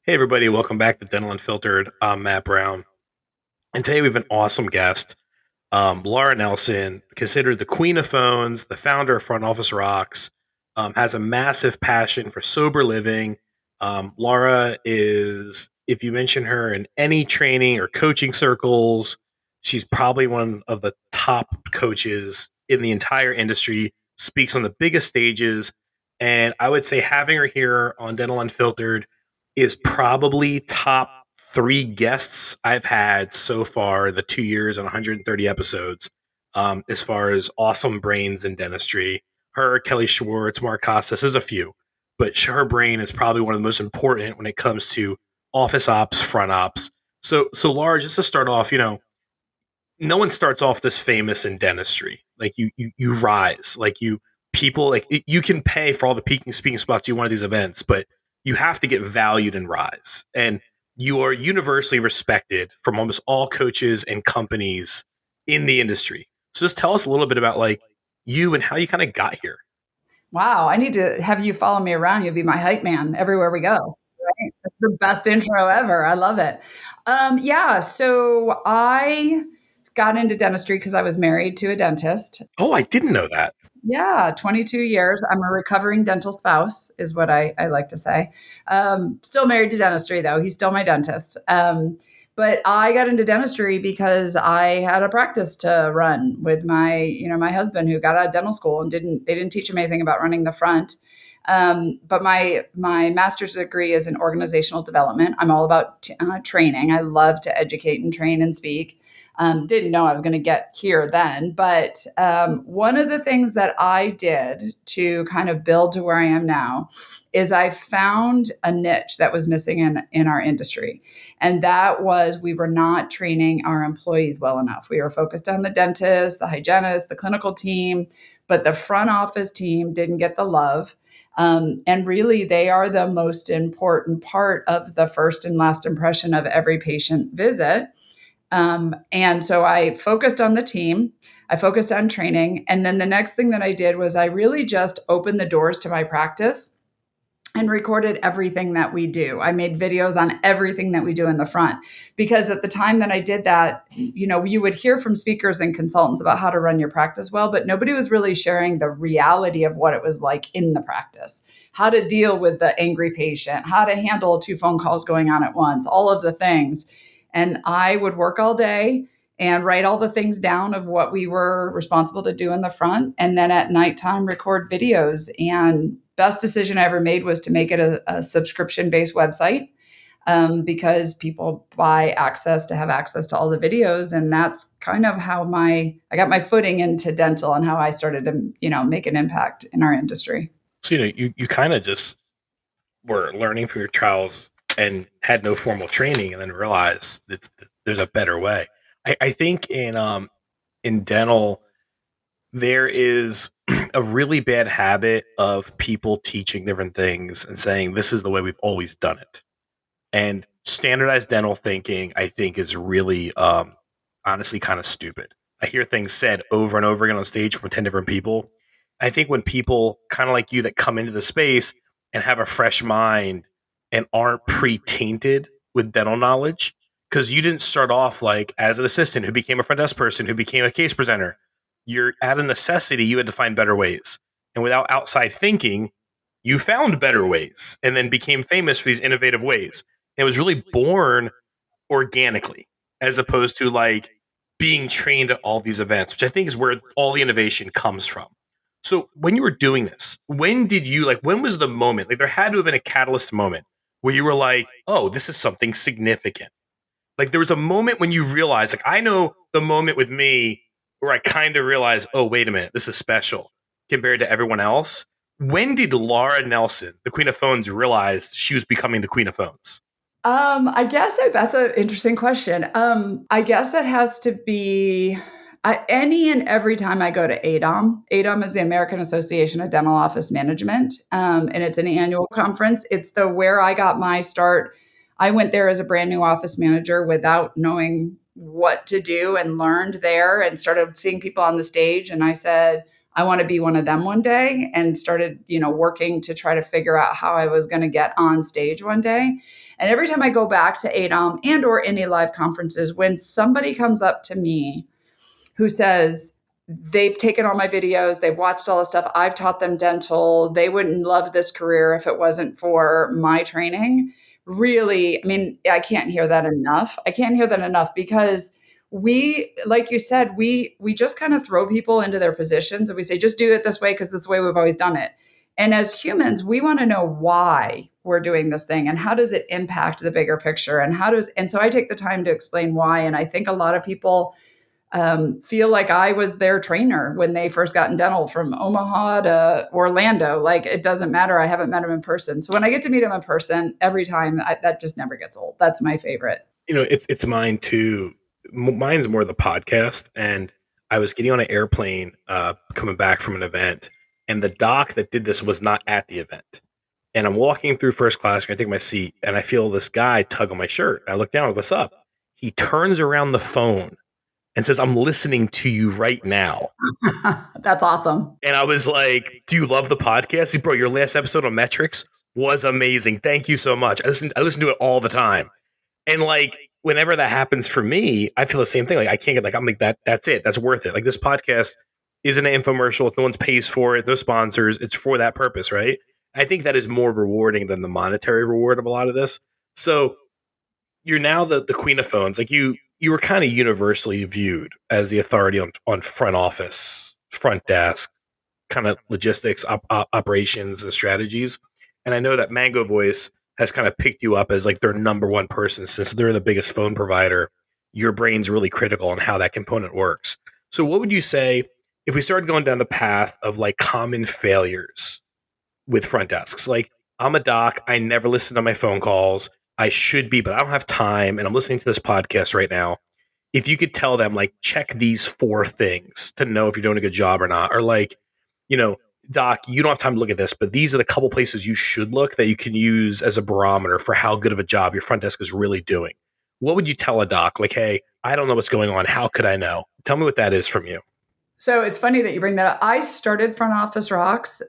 Hey, everybody, welcome back to Dental Unfiltered. I'm Matt Brown. And today we have an awesome guest, Laura Nelson, considered the queen of phones, the founder of Front Office Rocks, has a massive passion for sober living. Laura is, if you mention her in any training or coaching circles, she's probably one of the top coaches in the entire industry, speaks on the biggest stages. And I would say having her here on Dental Unfiltered is probably top three guests I've had so far in the 2 years and 130 episodes, as far as awesome brains in dentistry. Her, Kelly Schwartz, Mark Costas is a few, but her brain is probably one of the most important when it comes to office ops, front ops. So Laura, just to start off, no one starts off this famous in dentistry. Like you rise. Like people you can pay for all the peaking speaking spots you want at these events, but you have to get valued and rise. And you are universally respected from almost all coaches and companies in the industry. So just tell us a little bit about like you and how you kind of got here. Wow, I need to have you follow me around. You'll be my hype man everywhere we go. Right? That's the best intro ever. I love it. Yeah, so I got into dentistry because I was married to a dentist. Oh, I didn't know that. Yeah, 22 years. I'm a recovering dental spouse, is what I like to say. Still married to dentistry, though. He's still my dentist. But I got into dentistry because I had a practice to run with my husband who got out of dental school and they didn't teach him anything about running the front. But my master's degree is in organizational development. I'm all about training. I love to educate and train and speak. Didn't know I was going to get here then. But one of the things that I did to kind of build to where I am now is I found a niche that was missing in our industry. And that was we were not training our employees well enough. We were focused on the dentist, the hygienist, the clinical team, but the front office team didn't get the love. And really, they are the most important part of the first and last impression of every patient visit. And so I focused on the team, I focused on training. And then the next thing that I did was I really just opened the doors to my practice and recorded everything that we do. I made videos on everything that we do in the front because at the time that I did that, you would hear from speakers and consultants about how to run your practice well, but nobody was really sharing the reality of what it was like in the practice. How to deal with the angry patient, how to handle two phone calls going on at once, all of the things. And I would work all day and write all the things down of what we were responsible to do in the front. And then at nighttime, record videos. And best decision I ever made was to make it a subscription based website because people buy access to have access to all the videos. And that's kind of how I got my footing into dental and how I started to, make an impact in our industry. So you kind of just were learning from your trials and had no formal training, and then realized that there's a better way. I think in dental there is a really bad habit of people teaching different things and saying this is the way we've always done it. And standardized dental thinking, I think, is really honestly kind of stupid. I hear things said over and over again on stage from 10 different people. I think when people kind of like you that come into the space and have a fresh mind and aren't pre-tainted with dental knowledge, because you didn't start off like as an assistant who became a front desk person who became a case presenter. You're at a necessity, you had to find better ways. And without outside thinking, you found better ways and then became famous for these innovative ways. It was really born organically as opposed to like being trained at all these events, which I think is where all the innovation comes from. So when you were doing this, when was the moment? Like there had to have been a catalyst moment where you were like, oh, this is something significant. Like there was a moment when you realized, like I know the moment with me where I kind of realized, oh, wait a minute, this is special compared to everyone else. When did Laura Nelson, the Queen of Phones, realize she was becoming the Queen of Phones? I guess that's an interesting question. I guess that has to be any and every time I go to ADOM. ADOM is the American Association of Dental Office Management, and it's an annual conference. It's the where I got my start. I went there as a brand new office manager without knowing what to do and learned there and started seeing people on the stage. And I said, I want to be one of them one day, and started, working to try to figure out how I was going to get on stage one day. And every time I go back to ADOM and or any live conferences, when somebody comes up to me who says they've taken all my videos, they've watched all the stuff, I've taught them dental, they wouldn't love this career if it wasn't for my training. Really, I mean, I can't hear that enough. I can't hear that enough because we, like you said, we just kind of throw people into their positions and we say, just do it this way because it's the way we've always done it. And as humans, we want to know why we're doing this thing and how does it impact the bigger picture, and so I take the time to explain why. And I think a lot of people feel like I was their trainer when they first got in dental, from Omaha to Orlando. Like, it doesn't matter. I haven't met him in person. So when I get to meet him in person, every time, that just never gets old. That's my favorite. It's mine too. Mine's more the podcast. And I was getting on an airplane coming back from an event, and the doc that did this was not at the event. And I'm walking through first class, going to take my seat, and I feel this guy tug on my shirt. I look down, I go, what's up? He turns around the phone and says, I'm listening to you right now. That's awesome. And I was like, do you love the podcast? Bro, your last episode on metrics was amazing. Thank you so much. I listen to it all the time. And like, whenever that happens for me, I feel the same thing. Like, I can't get like, I'm like, that's it. That's worth it. Like, this podcast isn't an infomercial. If no one pays for it, no sponsors, it's for that purpose, right? I think that is more rewarding than the monetary reward of a lot of this. So you're now the queen of phones. Like, you were kind of universally viewed as the authority on front office, front desk, kind of logistics, operations, and strategies. And I know that Mango Voice has kind of picked you up as like their number one person, since they're the biggest phone provider. Your brain's really critical on how that component works. So what would you say if we started going down the path of like common failures with front desks? Like, I'm a doc, I never listen to my phone calls. I should be, but I don't have time. And I'm listening to this podcast right now. If you could tell them, like, check these 4 things to know if you're doing a good job or not, or like, doc, you don't have time to look at this, but these are the couple places you should look that you can use as a barometer for how good of a job your front desk is really doing. What would you tell a doc? Like, hey, I don't know what's going on. How could I know? Tell me what that is from you. So it's funny that you bring that up. I started Front Office Rocks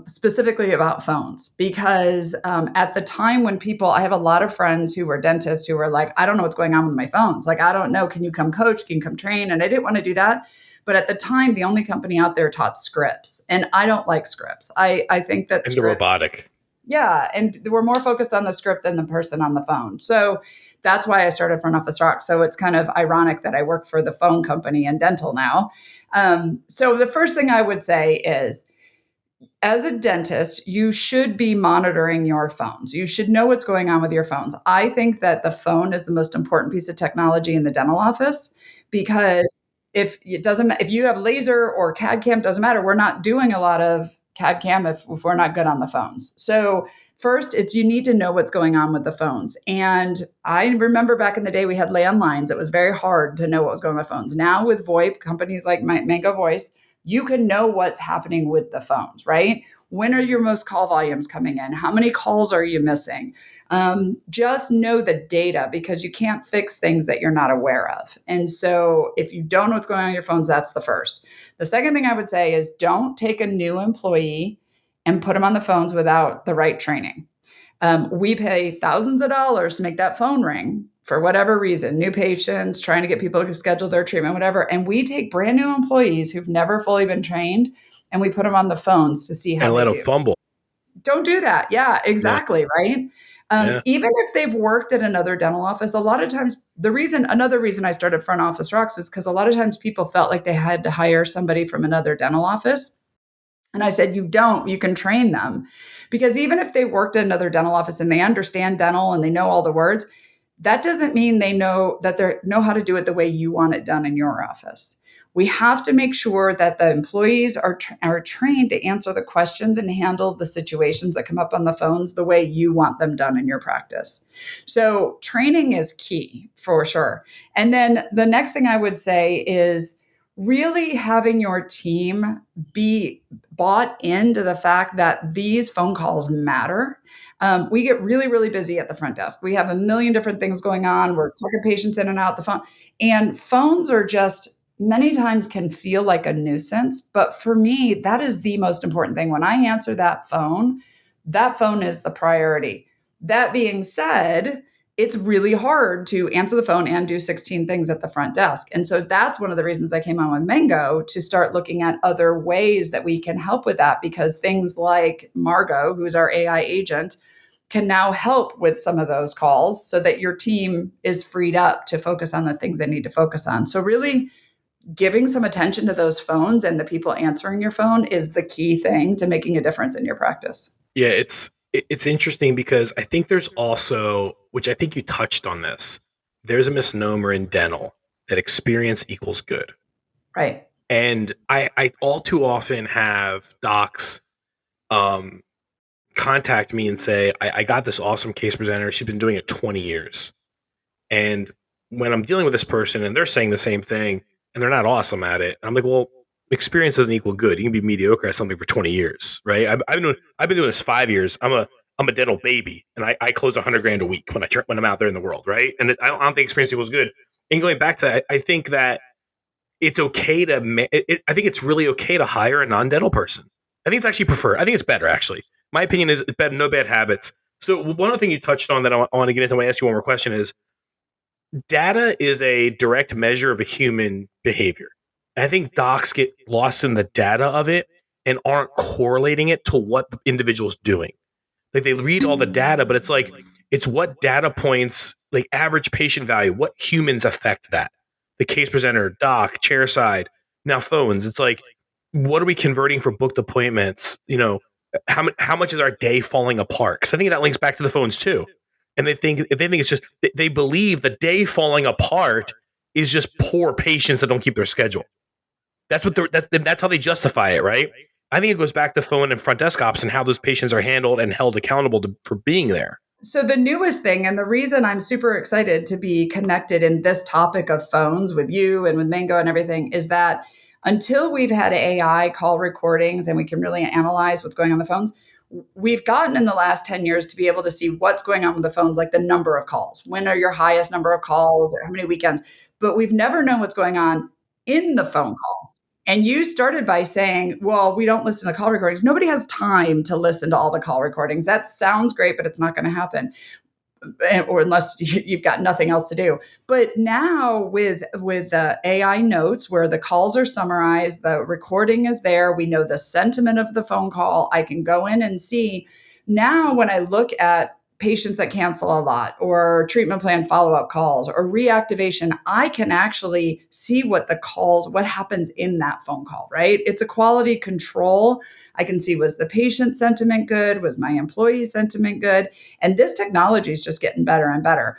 specifically about phones because at the time when I have a lot of friends who were dentists who were like, I don't know what's going on with my phones. Like, I don't know. Can you come coach? Can you come train? And I didn't want to do that. But at the time, the only company out there taught scripts. And I don't like scripts. I think that and the robotic. Yeah. And we're more focused on the script than the person on the phone. So that's why I started Front Office Rocks. So it's kind of ironic that I work for the phone company in dental now. So the first thing I would say is, as a dentist, you should be monitoring your phones. You should know what's going on with your phones. I think that the phone is the most important piece of technology in the dental office, because if you have laser or CAD CAM, doesn't matter. We're not doing a lot of CAD CAM if we're not good on the phones. So first, you need to know what's going on with the phones. And I remember back in the day, we had landlines. It was very hard to know what was going on with phones. Now with VoIP, companies like Mango Voice, you can know what's happening with the phones, right? When are your most call volumes coming in? How many calls are you missing? Just know the data, because you can't fix things that you're not aware of. And so if you don't know what's going on your phones, that's the first. The second thing I would say is, don't take a new employee and put them on the phones without the right training. We pay thousands of dollars to make that phone ring for whatever reason, new patients, trying to get people to schedule their treatment, whatever. And we take brand new employees who've never fully been trained, and we put them on the phones to see how and they let do. them fumble. Don't do that. Yeah, exactly. Yeah. Right. Yeah. Even if they've worked at another dental office, a lot of times another reason I started Front Office Rocks is because a lot of times people felt like they had to hire somebody from another dental office. And I said, you can train them, because even if they worked at another dental office and they understand dental and they know all the words, that doesn't mean they know how to do it the way you want it done in your office. We have to make sure that the employees are trained to answer the questions and handle the situations that come up on the phones the way you want them done in your practice. So training is key for sure. And then the next thing I would say is really having your team be bought into the fact that these phone calls matter. We get really, really busy at the front desk. We have a million different things going on. We're taking patients in and out the phone. And phones are just many times can feel like a nuisance. But for me, that is the most important thing. When I answer that phone is the priority. That being said, it's really hard to answer the phone and do 16 things at the front desk. And so that's one of the reasons I came on with Mango, to start looking at other ways that we can help with that, because things like Margot, who's our AI agent, can now help with some of those calls so that your team is freed up to focus on the things they need to focus on. So really giving some attention to those phones and the people answering your phone is the key thing to making a difference in your practice. Yeah, it's interesting because I think there's also, which I think you touched on this, there's a misnomer in dental that experience equals good. Right. And I all too often have docs contact me and say, I got this awesome case presenter. She's been doing it 20 years. And when I'm dealing with this person and they're saying the same thing and they're not awesome at it, I'm like, well, experience doesn't equal good. You can be mediocre at something for 20 years, right? I've been doing this 5 years. I'm a dental baby, and I close $100,000 a week when I'm out there in the world, right? And I don't think experience equals good. And going back to that, I think that it's okay to. I think it's really okay to hire a non-dental person. I think it's actually preferred. I think it's better, actually. My opinion is it's better. No bad habits. So one other thing you touched on that I want to get into when I ask you one more question is, data is a direct measure of a human behavior. I think docs get lost in the data of it and aren't correlating it to what the individual's doing. Like they read all the data, but it's like, it's what data points, like average patient value, what humans affect that. The case presenter, doc, chair side, now phones. It's like, what are we converting for booked appointments? How much is our day falling apart? Because I think that links back to the phones too. And they think it's just, they believe the day falling apart is just poor patients that don't keep their schedule. That's what that's how they justify it, right? I think it goes back to phone and front desk ops and how those patients are handled and held accountable for being there. So the newest thing, and the reason I'm super excited to be connected in this topic of phones with you and with Mango and everything, is that until we've had AI call recordings and we can really analyze what's going on the phones, we've gotten in the last 10 years to be able to see what's going on with the phones, like the number of calls. When are your highest number of calls? How many weekends? But we've never known what's going on in the phone call. And you started by saying, well, we don't listen to call recordings. Nobody has time to listen to all the call recordings. That sounds great, but it's not going to happen. Or unless you've got nothing else to do. But now with AI notes, where the calls are summarized, the recording is there, we know the sentiment of the phone call. I can go in and see. Now, when I look at patients that cancel a lot, or treatment plan follow-up calls, or reactivation, I can actually see what happens in that phone call, right? It's a quality control. I can see, was the patient sentiment good? Was my employee sentiment good? And this technology is just getting better and better,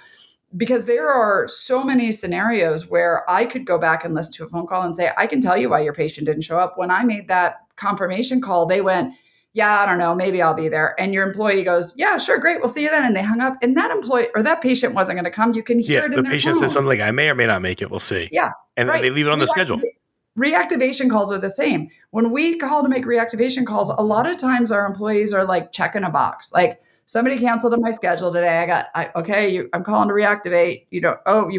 because there are so many scenarios where I could go back and listen to a phone call and say, I can tell you why your patient didn't show up. When I made that confirmation call, they went, yeah, I don't know, maybe I'll be there. And your employee goes, yeah, sure, great, we'll see you then. And they hung up. And that employee or that patient wasn't going to come. You can hear it in the their patient tone. says something like, I may or may not make it, we'll see. Yeah. And right. They leave it on the schedule. Reactivation calls are the same. When we call to make reactivation calls, a lot of times our employees are like checking a box. Like, somebody canceled on my schedule today. I'm calling to reactivate. You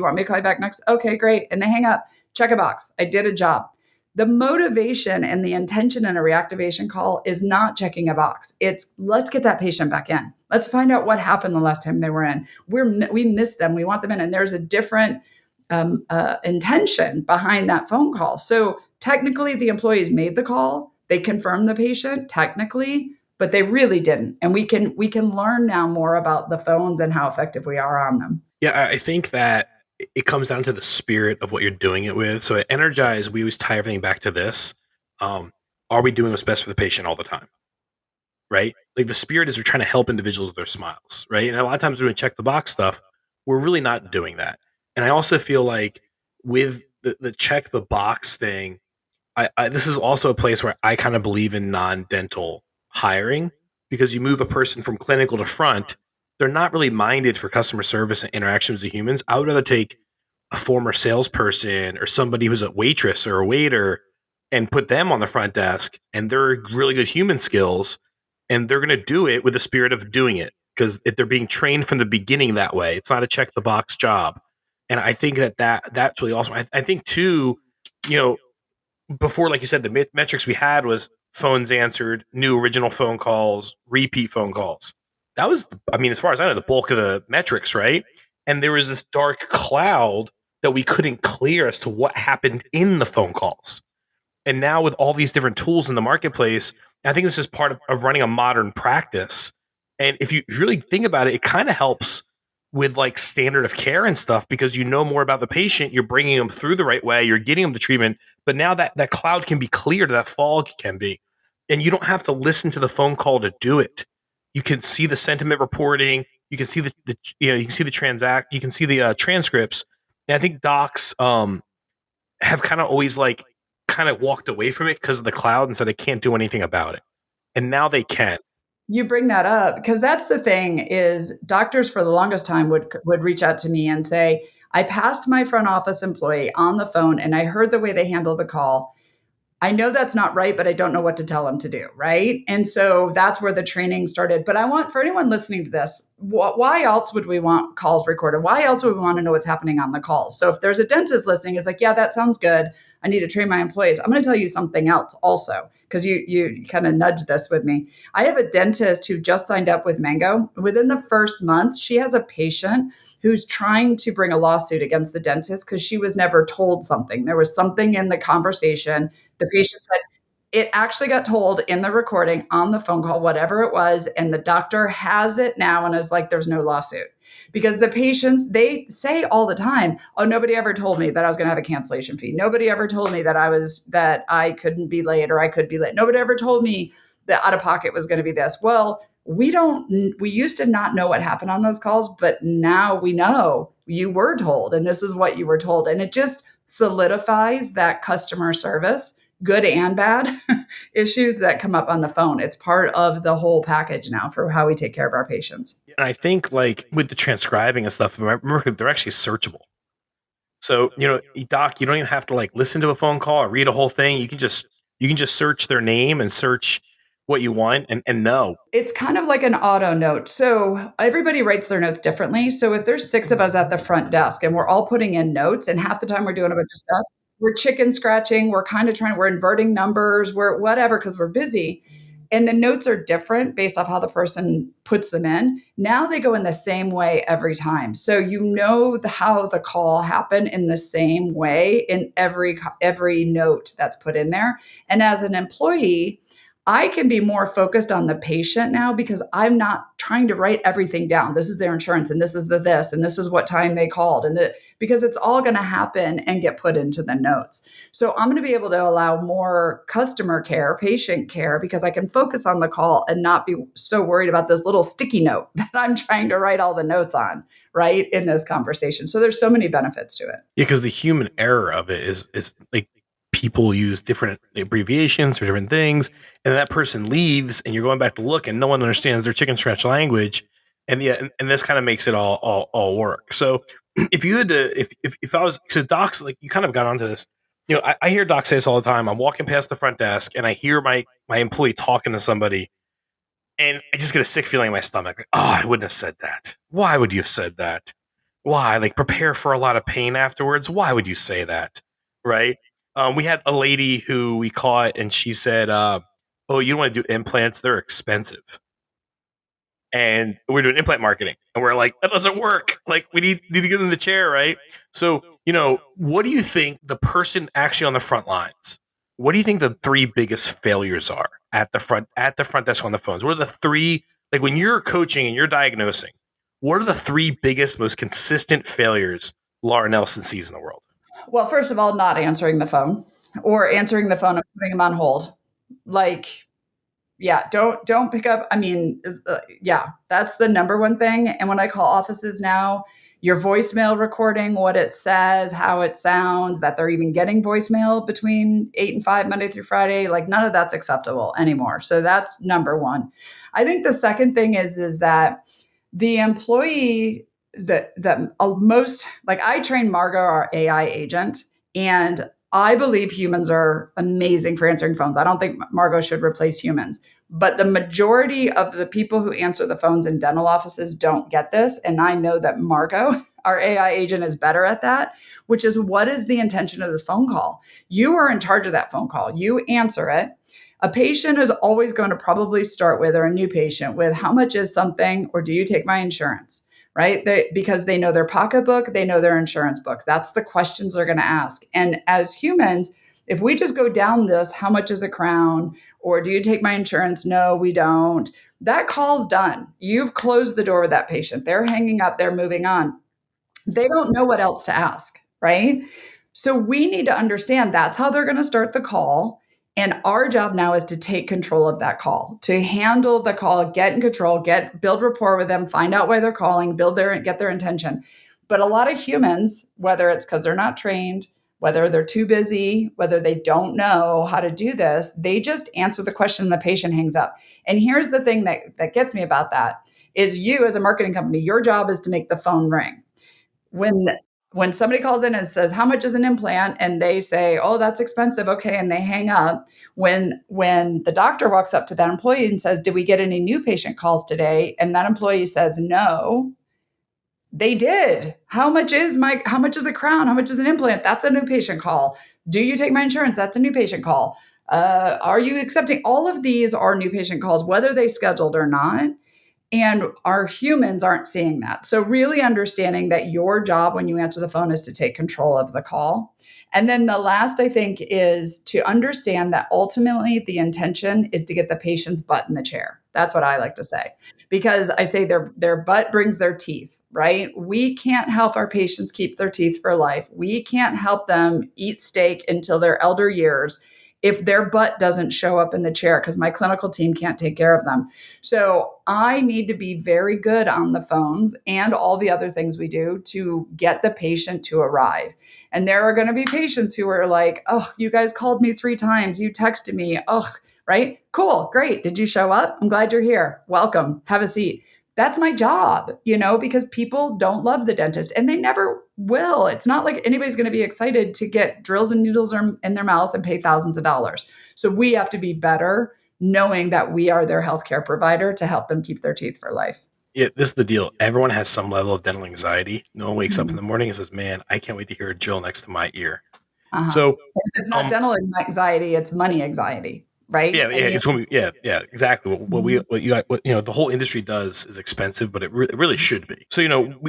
want me to call you back next? Okay, great. And they hang up, check a box. I did a job. The motivation and the intention in a reactivation call is not checking a box. It's, let's get that patient back in. Let's find out what happened the last time they were in. We missed them. We want them in. And there's a different intention behind that phone call. So technically the employees made the call. They confirmed the patient technically, but they really didn't. And we can learn now more about the phones and how effective we are on them. Yeah, I think that it comes down to the spirit of what you're doing it with. So at Energize, we always tie everything back to this. Are we doing what's best for the patient all the time? Right? Like the spirit is we're trying to help individuals with their smiles, right? And a lot of times when we check the box stuff, we're really not doing that. And I also feel like with the check the box thing, this is also a place where I kind of believe in non-dental hiring, because you move a person from clinical to front, they're not really minded for customer service and interactions with humans. I would rather take a former salesperson or somebody who's a waitress or a waiter and put them on the front desk, and they're really good human skills, and they're going to do it with the spirit of doing it, because if they're being trained from the beginning that way, it's not a check the box job. And I think that's really awesome. I think too, you know, before, like you said, the metrics we had was phones answered, new original phone calls, repeat phone calls. That was, I mean, as far as I know, the bulk of the metrics, right? And there was this dark cloud that we couldn't clear as to what happened in the phone calls. And now with all these different tools in the marketplace, I think this is part of running a modern practice. And if you really think about it, it kind of helps with like standard of care and stuff because you know more about the patient, you're bringing them through the right way, you're getting them the treatment. But now that cloud can be cleared, that fog can be, and you don't have to listen to the phone call to do it. You can see the sentiment reporting. You can see the you can see the you can see the transcripts. And I think docs have kind of always like kind of walked away from it because of the cloud and said they can't do anything about it. And now they can. You bring that up because that's the thing is doctors for the longest time would reach out to me and say, I passed my front office employee on the phone and I heard the way they handled the call. I know that's not right, but I don't know what to tell them to do. Right. And so that's where the training started. But I want for anyone listening to this, why else would we want calls recorded? Why else would we want to know what's happening on the calls? So if there's a dentist listening, is like, yeah, that sounds good. I need to train my employees. I'm going to tell you something else also, because you kind of nudged this with me. I have a dentist who just signed up with Mango. Within the first month, she has a patient who's trying to bring a lawsuit against the dentist because she was never told something. There was something in the conversation. The patient said, it actually got told in the recording on the phone call, whatever it was, and the doctor has it now and is like, there's no lawsuit. Because the patients, they say all the time, oh, nobody ever told me that I was going to have a cancellation fee. Nobody ever told me that I couldn't be late or I could be late. Nobody ever told me that out of pocket was going to be this. Well, we used to not know what happened on those calls, but now we know you were told and this is what you were told. And it just solidifies that customer service, good and bad issues that come up on the phone. It's part of the whole package now for how we take care of our patients. And I think like with the transcribing and stuff, remember they're actually searchable. So, doc, you don't even have to like listen to a phone call or read a whole thing. You can just search their name and search what you want and know. It's kind of like an auto note. So everybody writes their notes differently. So if there's 6 of us at the front desk and we're all putting in notes and half the time we're doing a bunch of stuff, we're chicken scratching, we're inverting numbers, we're whatever, because we're busy. And the notes are different based off how the person puts them in. Now they go in the same way every time. So you know how the call happened in the same way in every note that's put in there. And as an employee, I can be more focused on the patient now because I'm not trying to write everything down. This is their insurance and this is this and this is what time they called because it's all going to happen and get put into the notes. So I'm going to be able to allow more customer care, patient care, because I can focus on the call and not be so worried about this little sticky note that I'm trying to write all the notes on, right, in this conversation. So there's so many benefits to it. Yeah, because the human error of it is like people use different abbreviations for different things, and that person leaves, and you're going back to look, and no one understands their chicken scratch language, and this kind of makes it all work. So if you had to, if I was, so docs, like you kind of got onto this, I hear docs say this all the time. I'm walking past the front desk, and I hear my employee talking to somebody, and I just get a sick feeling in my stomach. Like, oh, I wouldn't have said that. Why would you have said that? Why? Like prepare for a lot of pain afterwards. Why would you say that? Right? We had a lady who we caught, and she said, "Oh, you don't want to do implants? They're expensive." And we're doing implant marketing, and we're like, "That doesn't work. Like, we need to get in the chair, right?" So, what do you think the person actually on the front lines? What do you think the 3 biggest failures are at the front desk on the phones? What are the 3, like when you're coaching and you're diagnosing? What are the 3 biggest, most consistent failures Laura Nelson sees in the world? Well, first of all, not answering the phone or answering the phone and putting them on hold. Like, yeah, don't pick up. I mean, yeah, that's the number one thing. And when I call offices now, your voicemail recording, what it says, how it sounds, that they're even getting voicemail between 8 and 5, Monday through Friday, like none of that's acceptable anymore. So that's number one. I think the second thing is that the employee that most, like I trained Margot, our AI agent, and I believe humans are amazing for answering phones. I don't think Margot should replace humans. But the majority of the people who answer the phones in dental offices don't get this. And I know that Margot, Our AI agent is better at that, which is, what is the intention of this phone call? You are in charge of that phone call. You answer it. A patient is always going to probably start with, or a new patient with, how much is something, or do you take my insurance? Right? Because they know their pocketbook, they know their insurance book. That's the questions they're going to ask. And as humans, if we just go down this, how much is a crown? Or do you take my insurance? No, we don't. That call's done. You've closed the door with that patient. They're hanging up, they're moving on. They don't know what else to ask, right? So we need to understand that's how they're going to start the call. And our job now is to take control of that call, to handle the call, get in control, build rapport with them, find out why they're calling, get their intention. But a lot of humans, whether it's because they're not trained, whether they're too busy, whether they don't know how to do this, they just answer the question and the patient hangs up. And here's the thing that gets me about that is, you as a marketing company, your job is to make the phone ring. When somebody calls in and says, how much is an implant? And they say, oh, that's expensive. Okay. And they hang up. When the doctor walks up to that employee and says, did we get any new patient calls today? And that employee says, no, they did. How much is a crown? How much is an implant? That's a new patient call. Do you take my insurance? That's a new patient call. Are you accepting? All of these are new patient calls, whether they scheduled or not. And our humans aren't seeing that. So really understanding that your job when you answer the phone is to take control of the call. And then the last, I think, is to understand that ultimately the intention is to get the patient's butt in the chair. That's what I like to say, because I say their butt brings their teeth, right? We can't help our patients keep their teeth for life. We can't help them eat steak until their elder years if their butt doesn't show up in the chair, because my clinical team can't take care of them. So I need to be very good on the phones and all the other things we do to get the patient to arrive. And there are going to be patients who are like, oh, you guys called me 3 times. You texted me. Oh, right. Cool. Great. Did you show up? I'm glad you're here. Welcome. Have a seat. That's my job, because people don't love the dentist and they never will. It's not like anybody's going to be excited to get drills and needles in their mouth and pay thousands of dollars. So we have to be better knowing that we are their healthcare provider to help them keep their teeth for life. Yeah, this is the deal. Everyone has some level of dental anxiety. No one wakes up in the morning and says, man, I can't wait to hear a drill next to my ear. Uh-huh. So if it's not dental anxiety, it's money anxiety. Right? It's when exactly. The whole industry does is expensive, but it really should be. So,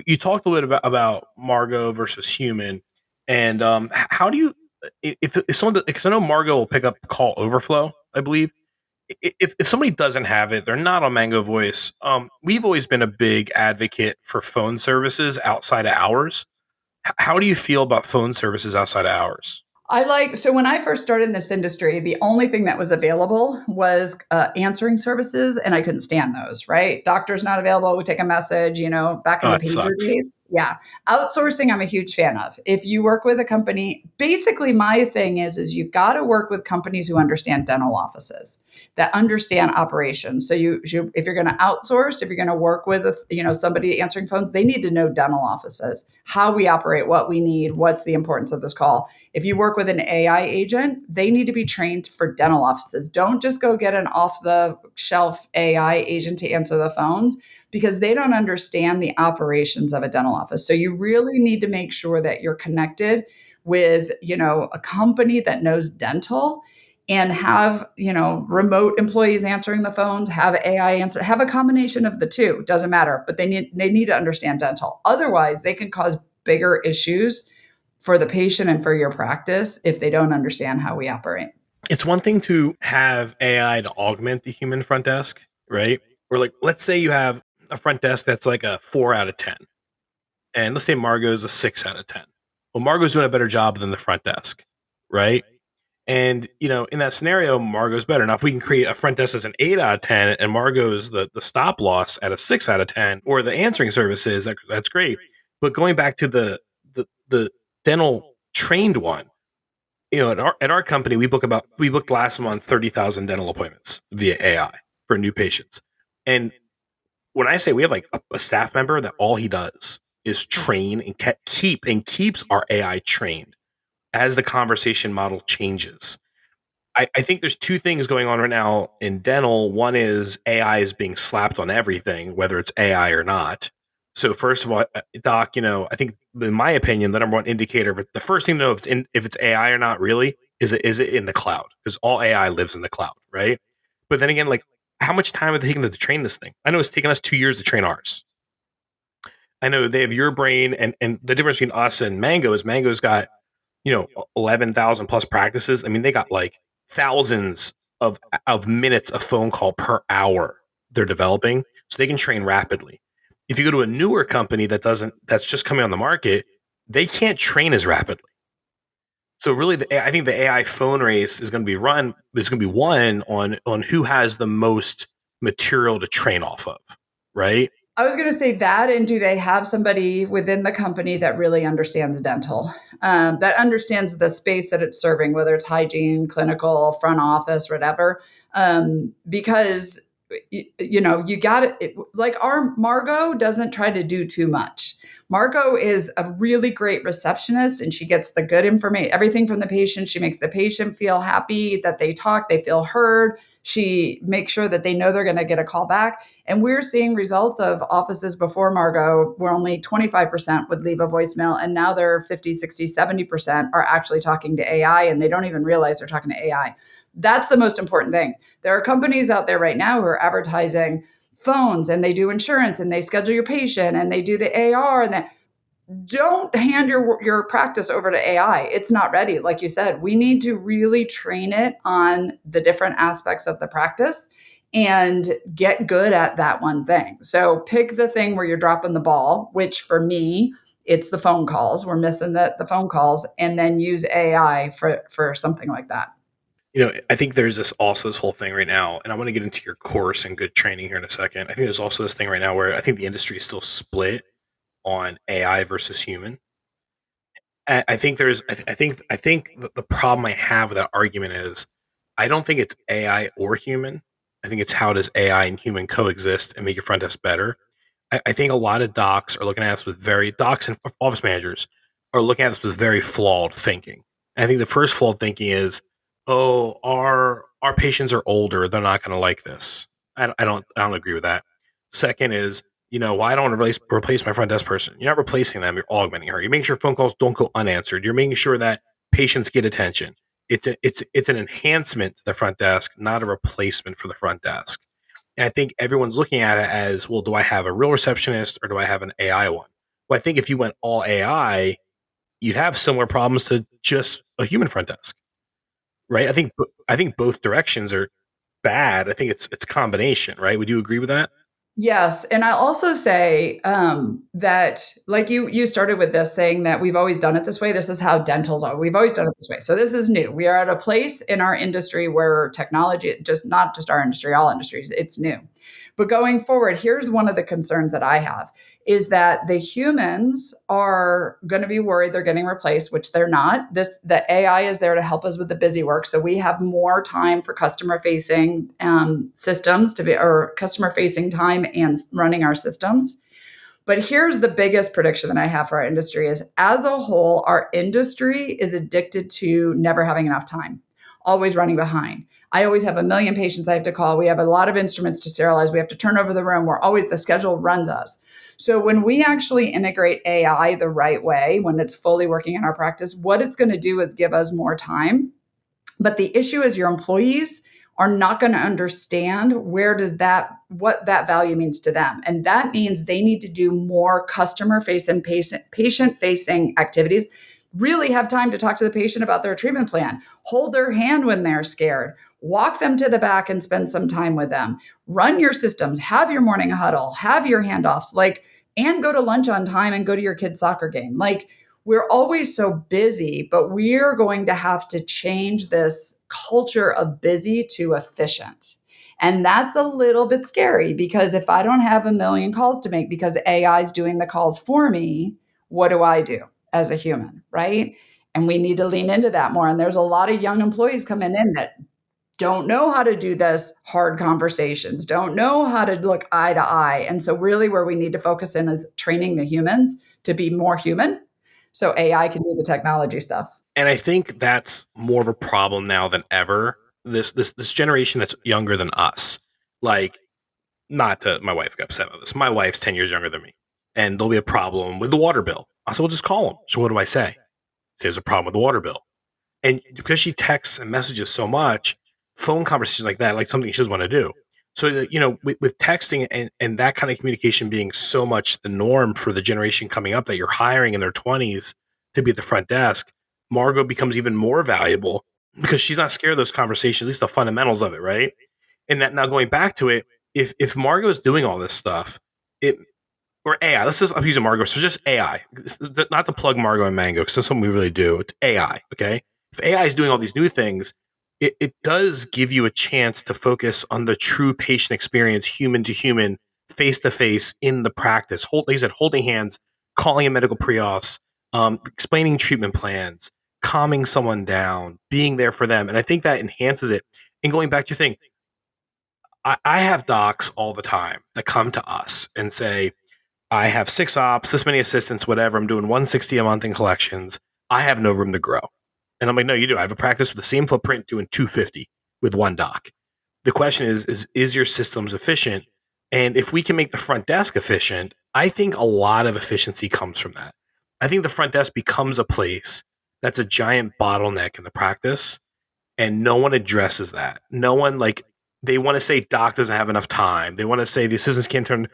you talked a little bit about Margo versus human, and how do you, if someone, because I know Margo will pick up call overflow, I believe. If somebody doesn't have it, they're not on Mango Voice. We've always been a big advocate for phone services outside of hours. How do you feel about phone services outside of hours? So when I first started in this industry, the only thing that was available was answering services, and I couldn't stand those, right? Doctor's not available, we take a message, back in the pager days. Yeah. Outsourcing, I'm a huge fan of. If you work with a company, basically my thing is you've got to work with companies who understand dental offices, that understand operations. So if you're going to outsource, if you're going to work with somebody answering phones, they need to know dental offices, how we operate, what we need, what's the importance of this call. If you work with an AI agent, they need to be trained for dental offices. Don't just go get an off-the-shelf AI agent to answer the phones, because they don't understand the operations of a dental office. So you really need to make sure that you're connected with, a company that knows dental, and have, remote employees answering the phones, have AI answer, have a combination of the two. Doesn't matter, but they need to understand dental. Otherwise, they can cause bigger issues for the patient and for your practice if they don't understand how we operate. It's one thing to have AI to augment the human front desk, right? Or let's say you have a front desk that's like a 4 out of 10. And let's say Margo's a 6 out of 10. Well, Margo's doing a better job than the front desk, right? And, in that scenario, Margo's better. Now, if we can create a front desk as an 8 out of 10 and Margo's the stop loss at a 6 out of 10, or the answering services, that's great. But going back to the dental trained one, at our company, we booked last month 30,000 dental appointments via AI for new patients. And when I say we have like a staff member that all he does is train and keeps our AI trained as the conversation model changes. I think there's 2 things going on right now in dental. One is AI is being slapped on everything, whether it's AI or not. So first of all, Doc, I think in my opinion, the number one indicator, the first thing to know if it's AI or not really is it in the cloud? Because all AI lives in the cloud, right? But then again, like how much time are they taking to train this thing? I know it's taken us 2 years to train ours. I know they have your brain, and the difference between us and Mango is Mango's got 11,000 plus practices. I mean, they got like thousands of minutes of phone call per hour they're developing, so they can train rapidly. If you go to a newer company that's just coming on the market, they can't train as rapidly. So really, I think the AI phone race is going to be run. There's going to be one on who has the most material to train off of, right? I was going to say that, and do they have somebody within the company that really understands dental, that understands the space that it's serving, whether it's hygiene, clinical, front office, whatever? Because you got it. Like our Margot doesn't try to do too much. Margot is a really great receptionist, and she gets the good information, everything from the patient. She makes the patient feel happy that they talk, they feel heard. She makes sure that they know they're going to get a call back. And we're seeing results of offices before Margot where only 25% would leave a voicemail. And now they're 50, 60, 70% are actually talking to AI, and they don't even realize they're talking to AI. That's the most important thing. There are companies out there right now who are advertising phones, and they do insurance, and they schedule your patient, and they do the AR, and that. Don't hand your practice over to AI. It's not ready. Like you said, we need to really train it on the different aspects of the practice and get good at that one thing. So pick the thing where you're dropping the ball, which for me, it's the phone calls. We're missing the phone calls, and then use AI for something like that. I think there's this whole thing right now, and I want to get into your course and good training here in a second. I think there's also this thing right now where I think the industry is still split on AI versus human. I think the problem I have with that argument is I don't think it's AI or human. I think it's how does AI and human coexist and make your front desk better. I think a lot of docs are looking at us with docs and office managers are looking at us with very flawed thinking. And I think the first flawed thinking is, oh, our patients are older, they're not going to like this. I don't agree with that. Second is, well, I don't want to replace my front desk person. You're not replacing them. You're augmenting her. You're making sure phone calls don't go unanswered. You're making sure that patients get attention. It's an enhancement to the front desk, not a replacement for the front desk. And I think everyone's looking at it as, well, do I have a real receptionist or do I have an AI one? Well, I think if you went all AI, you'd have similar problems to just a human front desk, right? I think both directions are bad. I think it's combination, right? Would you agree with that? Yes, and I also say that, like you started with this, saying that we've always done it this way. This is how dentals are. We've always done it this way. So this is new. We are at a place in our industry where technology, just not just our industry, all industries, it's new. But going forward, here's one of the concerns that I have is that the humans are going to be worried they're getting replaced, which they're not. The AI is there to help us with the busy work, so we have more time for customer facing systems to be, or customer facing time and running our systems. But here's the biggest prediction that I have for our industry is, as a whole, our industry is addicted to never having enough time, always running behind. I always have a million patients I have to call. We have a lot of instruments to sterilize. We have to turn over the room. The schedule runs us. So when we actually integrate AI the right way, when it's fully working in our practice, what it's going to do is give us more time. But the issue is your employees are not going to understand what that value means to them. And that means they need to do more customer facing, patient facing activities, really have time to talk to the patient about their treatment plan, hold their hand when they're scared, walk them to the back and spend some time with them, run your systems, have your morning huddle, have your handoffs, and go to lunch on time and go to your kid's soccer game. We're always so busy, but we're going to have to change this culture of busy to efficient. And that's a little bit scary, because if I don't have a million calls to make because AI is doing the calls for me, what do I do as a human, right? And we need to lean into that more. And there's a lot of young employees coming in that don't know how to do this hard conversations, don't know how to look eye to eye. And so really where we need to focus in is training the humans to be more human, so AI can do the technology stuff. And I think that's more of a problem now than ever. This generation that's younger than us, like, not to my wife got upset about this. My wife's 10 years younger than me. and there'll be a problem with the water bill. I said, well, just call them. So what do I say? Say there's a problem with the water bill. And because she texts and messages so much, phone conversations like that, like something she doesn't want to do. So, with texting and that kind of communication being so much the norm for the generation coming up that you're hiring in their 20s to be at the front desk, Margot becomes even more valuable because she's not scared of those conversations, at least the fundamentals of it, right? And that now going back to it, if Margot is doing all this stuff, it or AI, I'm using Margot, so just AI, not to plug Margot and Mango, because that's something we really do. It's AI, okay? If AI is doing all these new things, it does give you a chance to focus on the true patient experience, human to human, face to face in the practice. Like I said, holding hands, calling in medical pre-auths, explaining treatment plans, calming someone down, being there for them. And I think that enhances it. And going back to your thing, I have docs all the time that come to us and say, I have 6 ops, this many assistants, whatever. I'm doing 160 a month in collections. I have no room to grow. And I'm like, no, you do. I have a practice with the same footprint doing 250 with one doc. The question is your systems efficient? And if we can make the front desk efficient, I think a lot of efficiency comes from that. I think the front desk becomes a place that's a giant bottleneck in the practice, and no one addresses that. No one, like, they want to say doc doesn't have enough time. They want to say the assistants can't turn,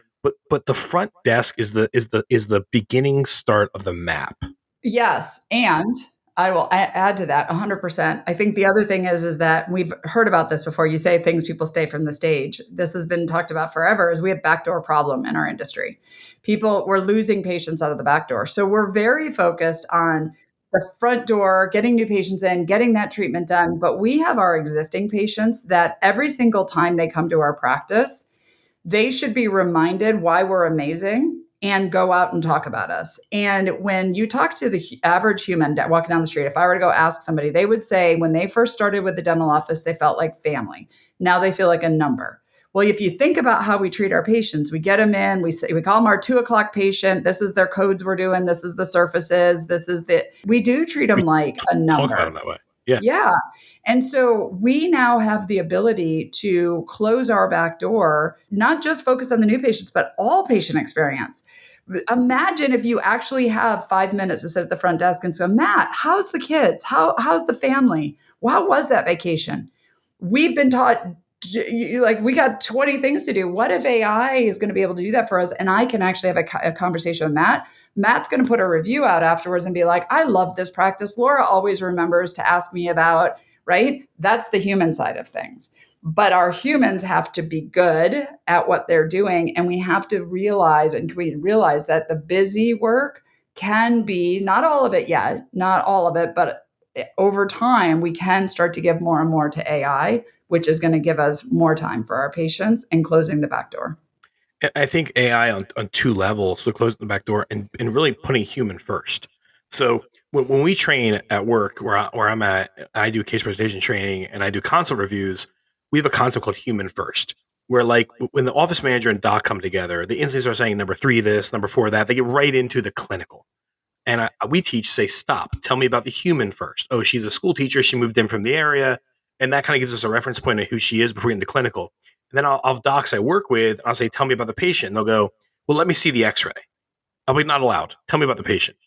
but the front desk is the beginning start of the map. Yes, and I will add to that 100%. I think the other thing is that we've heard about this before. You say things, people stay from the stage. This has been talked about forever. Is we have backdoor problem in our industry. We're losing patients out of the back door. So we're very focused on the front door, getting new patients in, getting that treatment done. But we have our existing patients that every single time they come to our practice, they should be reminded why we're amazing and go out and talk about us. And when you talk to the average human walking down the street, if I were to go ask somebody, they would say when they first started with the dental office, they felt like family. Now they feel like a number. Well, if you think about how we treat our patients, we get them in, we call them our 2:00 patient. This is their codes we're doing. This is the surfaces. We do treat them like a number. Talk about them that way. Yeah. Yeah. And so we now have the ability to close our back door, not just focus on the new patients, but all patient experience. Imagine if you actually have 5 minutes to sit at the front desk and go, Matt, how's the kids? How's the family? How was that vacation? We've been taught, like, we got 20 things to do. What if AI is going to be able to do that for us? And I can actually have a conversation with Matt. Matt's going to put a review out afterwards and be like, I love this practice. Laura always remembers to ask me about, right? That's the human side of things. But our humans have to be good at what they're doing. And we have to realize that the busy work can be, not all of it yet, not all of it, but over time, we can start to give more and more to AI, which is going to give us more time for our patients and closing the back door. I think AI on 2 levels, so closing the back door and really putting human first. So when we train at work where I'm at, I do case presentation training and I do consult reviews. We have a concept called human first, where, like, when the office manager and doc come together, the instincts are saying number 3 this, number 4 that. They get right into the clinical. And we say, stop, tell me about the human first. Oh, she's a school teacher. She moved in from the area. And that kind of gives us a reference point of who she is before we get into clinical. And then I'll have docs I work with, and I'll say, tell me about the patient. And they'll go, well, let me see the x-ray. I'll be, not allowed. Tell me about the patient.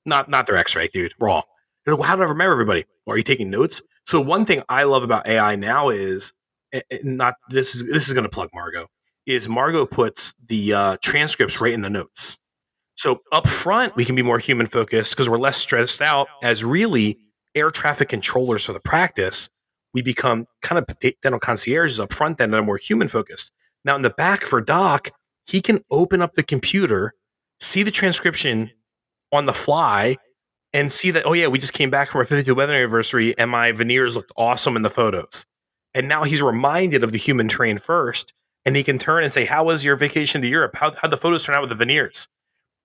Not their x-ray, dude. Wrong. They're like, well, how do I remember everybody? Well, are you taking notes? So one thing I love about AI now is, this is going to plug Margot, is Margot puts the transcripts right in the notes. So up front, we can be more human focused because we're less stressed out as really air traffic controllers for the practice. We become kind of dental concierges up front then that are more human focused. Now in the back for doc, he can open up the computer, see the transcription on the fly, and see that, oh yeah, we just came back from our 50th wedding anniversary and my veneers looked awesome in the photos. And now he's reminded of the human train first, and he can turn and say, how was your vacation to Europe? How'd the photos turn out with the veneers?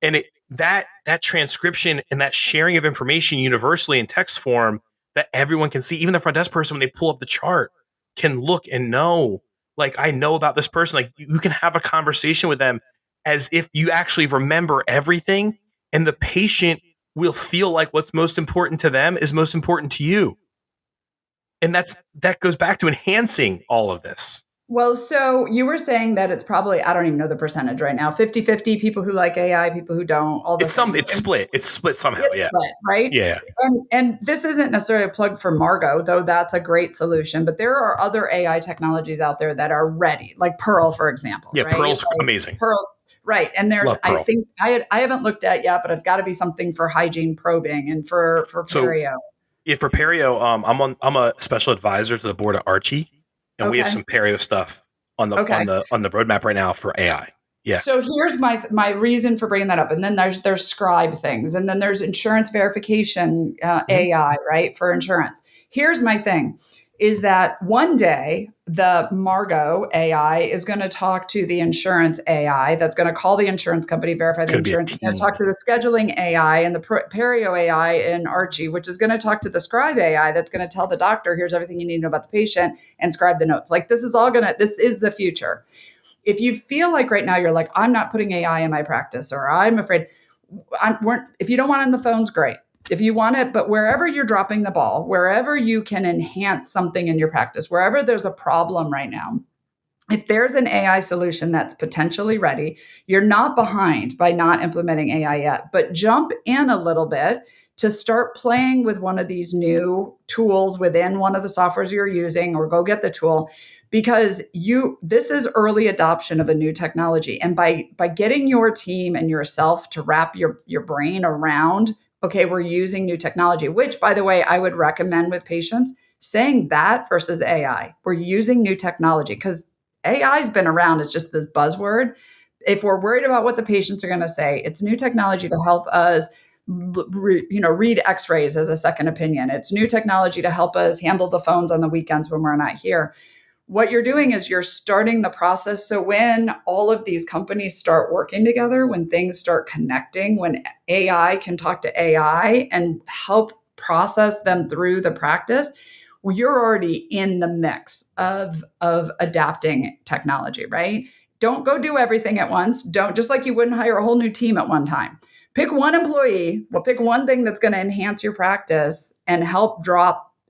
And that transcription and that sharing of information universally in text form that everyone can see, even the front desk person, when they pull up the chart, can look and know, like, I know about this person. Like, you can have a conversation with them as if you actually remember everything, and the patient will feel like what's most important to them is most important to you. And that goes back to enhancing all of this. Well, so you were saying that it's probably, I don't even know the percentage right now, 50-50 people who like AI, people who don't, all the things. It's split. It's split somehow. It's Yeah. split, right? Yeah. And this isn't necessarily a plug for Margot, though that's a great solution. But there are other AI technologies out there that are ready, like Pearl, for example, Yeah. right? Pearl's Like amazing. Pearl, right? And there's, Love I Pearl. think I haven't looked at yet, but it's got to be something for hygiene probing and for So perio. yeah, for Perio, I'm a special advisor to the board at Archie, and we have Okay, some Perio stuff okay. on the roadmap right now for AI. Yeah. So here's my reason for bringing that up, and then there's scribe things, and then there's insurance verification Mhm. AI, right, for insurance. Here's my thing: is that one day the Margot AI is going to talk to the insurance AI that's going to call the insurance company, verify It's the going to be a insurance, and then team. talk to the scheduling AI and the Perio AI in Archie, which is going to talk to the scribe AI that's going to tell the doctor, here's everything you need to know about the patient, and scribe the notes. Like this is the future. If you feel like right now you're like, I'm not putting AI in my practice, or I'm afraid, if you don't want it on the phones, great. If you want it, but wherever you're dropping the ball, wherever you can enhance something in your practice, wherever there's a problem right now, if there's an AI solution that's potentially ready, you're not behind by not implementing AI yet, but jump in a little bit to start playing with one of these new tools within one of the softwares you're using, or go get the tool, because this is early adoption of a new technology. And by getting your team and yourself to wrap your brain around, okay, we're using new technology, which by the way, I would recommend with patients saying that versus AI. We're using new technology, because AI's been around. It's just this buzzword. If we're worried about what the patients are going to say, it's new technology to help us, read X-rays as a second opinion. It's new technology to help us handle the phones on the weekends when we're not here. What you're doing is you're starting the process. So when all of these companies start working together, when things start connecting, when AI can talk to AI and help process them through the practice, well, you're already in the mix of adapting technology, right? Don't go do everything at once. Don't, just like you wouldn't hire a whole new team at one time. Pick one employee, well, pick one thing that's going to enhance your practice and help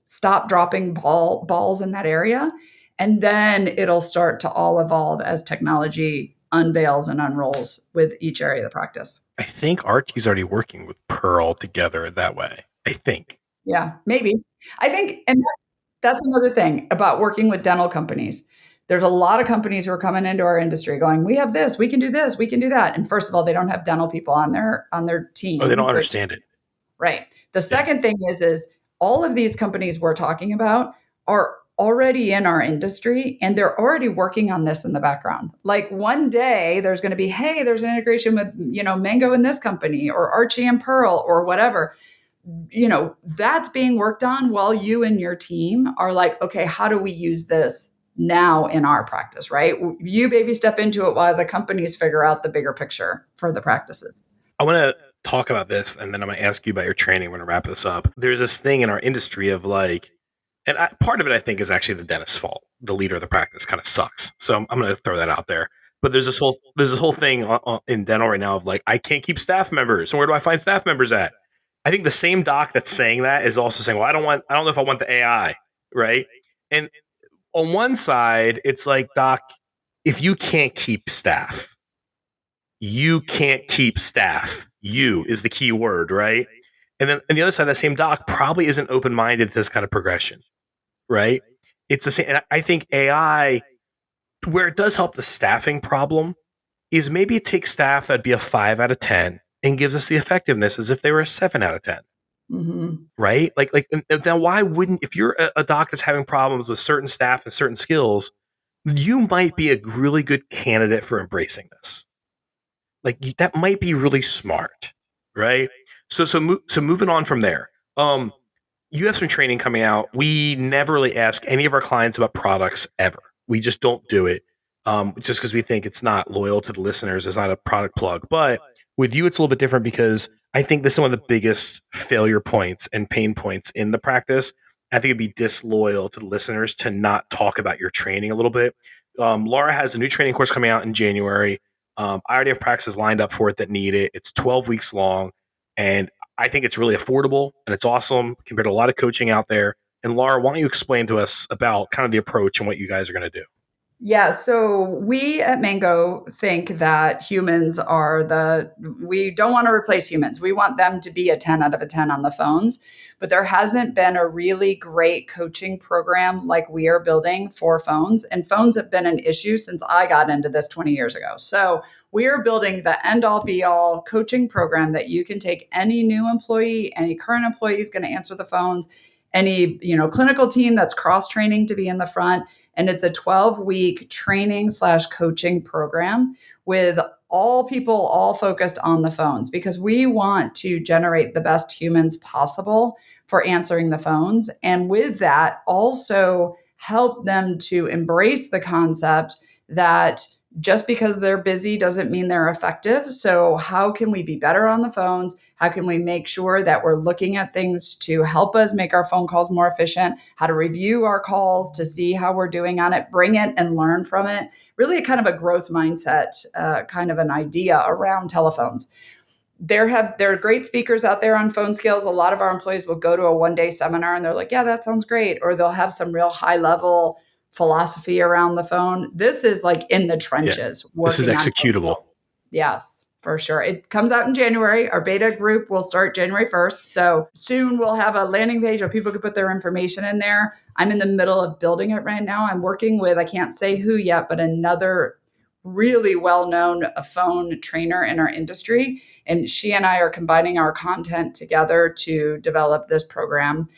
stop dropping balls in that area. And then it'll start to all evolve as technology unveils and unrolls with each area of the practice. I think Archie's already working with Pearl together that way. I think. Yeah, maybe. I think, and that's another thing about working with dental companies. There's a lot of companies who are coming into our industry going, we have this, we can do this, we can do that. And first of all, they don't have dental people on their Oh, they don't team. understand it. Right. The Yeah. second thing is all of these companies we're talking about are already in our industry, and they're already working on this in the background. Like one day there's going to be, hey, there's an integration with, Mango in this company, or Archie and Pearl, or whatever. That's being worked on while you and your team are like, okay, how do we use this now in our practice, right? You baby step into it while the companies figure out the bigger picture for the practices. I want to talk about this, and then I'm going to ask you about your training. We're going to wrap this up. There's this thing in our industry of like, part of it I think is actually the dentist's fault. The leader of the practice kind of sucks. So I'm going to throw that out there. But there's this whole thing in dental right now of like, I can't keep staff members. And where do I find staff members at? I think the same doc that's saying that is also saying, well, I don't know if I want the AI, right? And on one side, it's like, doc, if you can't keep staff, you can't keep staff. You is the key word, right? And then on the other side, that same doc probably isn't open minded to this kind of progression, right? It's the same. And I think AI, where it does help the staffing problem, is maybe it takes staff that'd be a 5 out of 10 and gives us the effectiveness as if they were a 7 out of 10. Mm-hmm. Right? And then why wouldn't, if you're a doc that's having problems with certain staff and certain skills, you might be a really good candidate for embracing this. Like that might be really smart, right? So moving on from there, you have some training coming out. We never really ask any of our clients about products ever. We just don't do it, just because we think it's not loyal to the listeners. It's not a product plug. But with you, it's a little bit different because I think this is one of the biggest failure points and pain points in the practice. I think it'd be disloyal to the listeners to not talk about your training a little bit. Laura has a new training course coming out in January. I already have practices lined up for it that need it. It's 12 weeks long, and I think it's really affordable and it's awesome compared to a lot of coaching out there. And Laura, why don't you explain to us about kind of the approach and what you guys are going to do? Yeah, so we at Mango think that we don't want to replace humans. We want them to be a 10 out of a 10 on the phones. But there hasn't been a really great coaching program like we are building for phones. And phones have been an issue since I got into this 20 years ago. So we are building the end all be all coaching program that you can take any new employee, any current employee is going to answer the phones, any, clinical team that's cross training to be in the front, and it's a 12-week training slash coaching program with all people all focused on the phones because we want to generate the best humans possible for answering the phones. And with that, also help them to embrace the concept that just because they're busy doesn't mean they're effective. So, how can we be better on the phones? How can we make sure that we're looking at things to help us make our phone calls more efficient? How to review our calls to see how we're doing on it, bring it and learn from it. Really, kind of a growth mindset, kind of an idea around telephones. There are great speakers out there on phone skills. A lot of our employees will go to a 1-day seminar and they're like, yeah, that sounds great. Or they'll have some real high level philosophy around the phone. This is like in the Yeah, trenches this is working on phone executable. skills. Yes, for sure. It comes out in January. Our beta group will start January 1st. So soon we'll have a landing page where people can put their information in there. I'm in the middle of building it right now. I'm working with, I can't say who yet, but another really well-known phone trainer in our industry, and she and I are combining our content together to develop this program.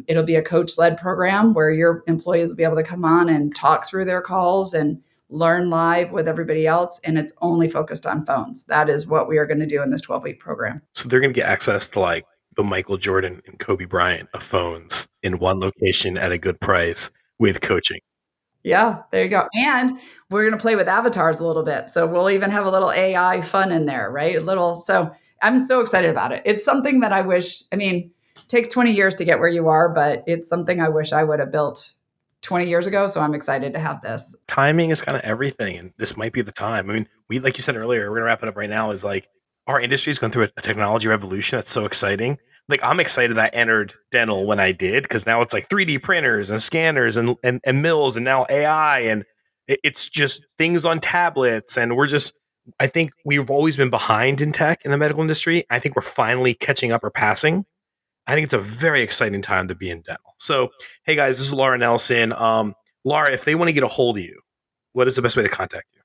It'll be a coach-led program where your employees will be able to come on and talk through their calls and learn live with everybody else, and it's only focused on phones. That is what we are going to do in this 12-week program. So they're going to get access to like the Michael Jordan and Kobe Bryant of phones in one location at a good price with coaching. Yeah, there you go. And we're going to play with avatars a little bit. So we'll even have a little AI fun in there, right? A little. So I'm so excited about it. It's something that I wish, I mean, it takes 20 years to get where you are, but it's something I wish I would have built 20 years ago. So I'm excited to have this. Timing is kind of everything, and this might be the time. I mean, like you said earlier, we're gonna wrap it up right now. Is like our industry is going through a technology revolution that's so exciting. Like I'm excited I entered dental when I did because now it's like 3D printers and scanners and mills and now AI and it's just things on tablets and we're just. I think we've always been behind in tech in the medical industry. I think we're finally catching up or passing. I think it's a very exciting time to be in dental. So, hey guys, this is Laura Nelson. Laura, if they want to get a hold of you, what is the best way to contact you?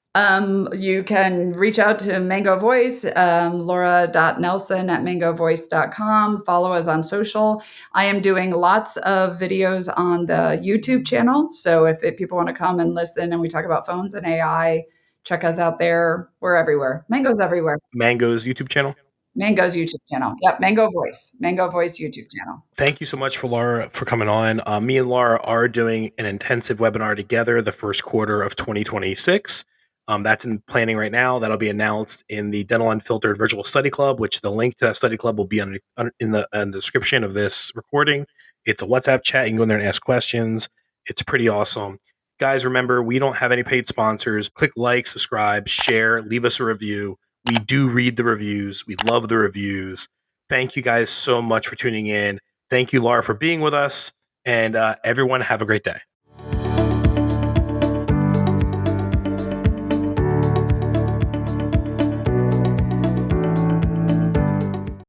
You can reach out to Mango Voice, laura.nelson at mangovoice.com. Follow us on social. I am doing lots of videos on the YouTube channel. So if people want to come and listen and we talk about phones and AI, check us out there. We're everywhere. Mango's everywhere. Mango's YouTube channel. Mango's YouTube channel. Yep, Mango Voice. Mango Voice YouTube channel. Thank you so much for Laura for coming on. Me and Laura are doing an intensive webinar together the first quarter of 2026. That's in planning right now. That'll be announced in the Dental Unfiltered Virtual Study Club, which the link to that study club will be in the description of this recording. It's a WhatsApp chat. You can go in there and ask questions. It's pretty awesome. Guys, remember, we don't have any paid sponsors. Click like, subscribe, share, leave us a review. We do read the reviews. We love the reviews. Thank you guys so much for tuning in. Thank you, Laura, for being with us. And everyone, have a great day.